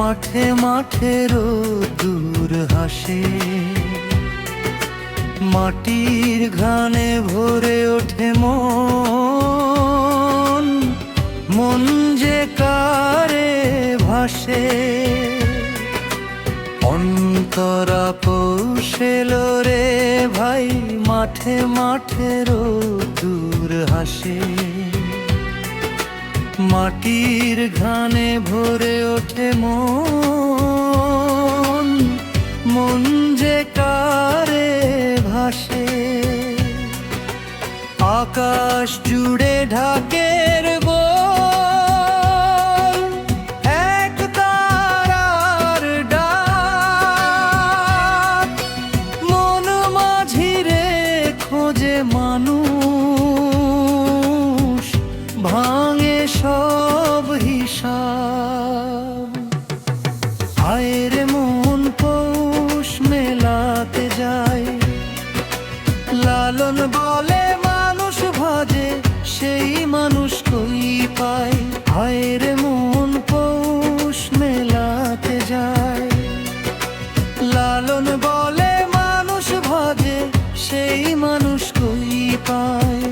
মাঠে মাঠে রোদ্দুর হাসে, মাটির ঘানে ভরে ওঠে মন, মন যে কারে ভাসে। অন্তরা পৌঁছেল রে ভাই, মাঠে মাঠে রোদ্দুর হাসে, মাটির ঘানে ভরে ওঠে মন, মন যে কারে ভাসে। আকাশ জুড়ে ঢাকের বল, এক তারার ডাক, মন মাঝিরে খোঁজে মানুষ, ভাঙে সব হিসাব। আয়ের মন পৌষ মেলাতে যায়, লালন বলে মানুষ ভাজে, সেই মানুষ কই পায়। আয়ের মন পৌষ মেলাতে যায়, লালন বলে মানুষ ভাজে, সেই মানুষ কই পায়।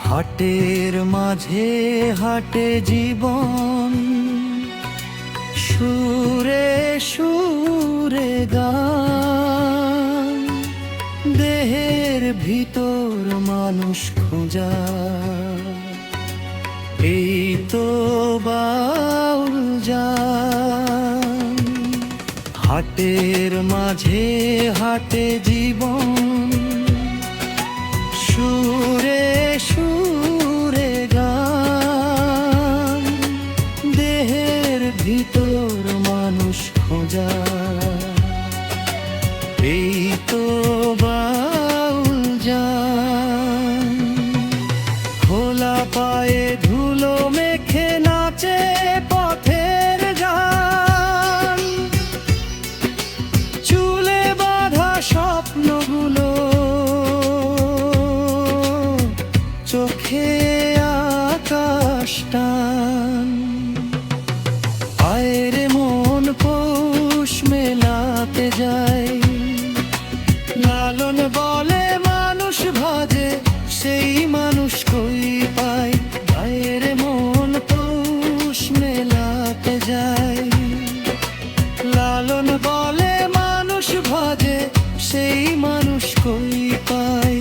হাটের মাঝে হাটে জীবন, সুরে সুরে গান, দেহের ভিতর মানুষ খোঁজা, এই তো বাউল জান। হাটের মাঝে হাটে জীবন, সুরে সুরে গান, দেহের ভিতর মানুষ খোঁজা, এই তো বাউল জান। খোলা পায়ে ধুলো মেখে নাচে পথের গান, চুলে বাঁধা স্বপ্নগুলো, চোখে আকাশ টান। আয়ের মন পৌষ মেলাতে যায়, লালন বলে মানুষ ভাজে, সেই মানুষ কই পায়। আয়ের মন পৌষ মেলাতে যায়, লালন বলে মানুষ ভাজে, সেই মানুষ কই পায়।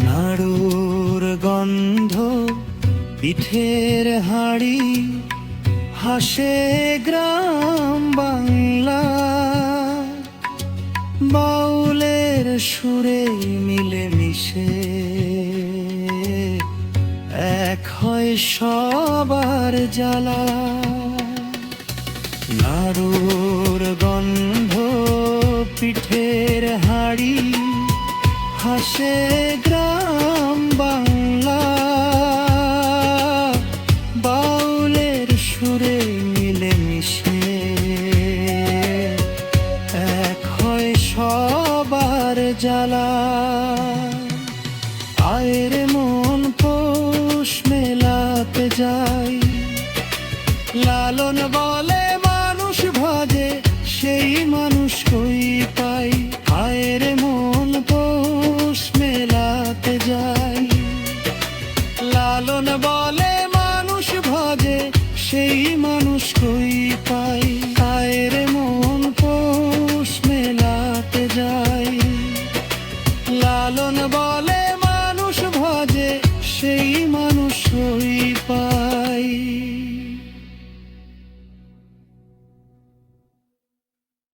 নাড়ুর গন্ধ পিঠের হাড়ি, হাসে গ্রাম বাংলা, বাউলের সুরে মিলে মিশে, এক হয় সবার জ্বালা। নাড়ুর গন্ধ পিঠের হাড়ি, হাসে গ্রাম বাংলা, বাউলের সুরে মিলে মিশে, এক হয় সবার জ্বালা। আয়ের মন পৌষ মেলাতে যায়, লালন বলে মানুষ ভাজে, সেই মানুষ কই পায়।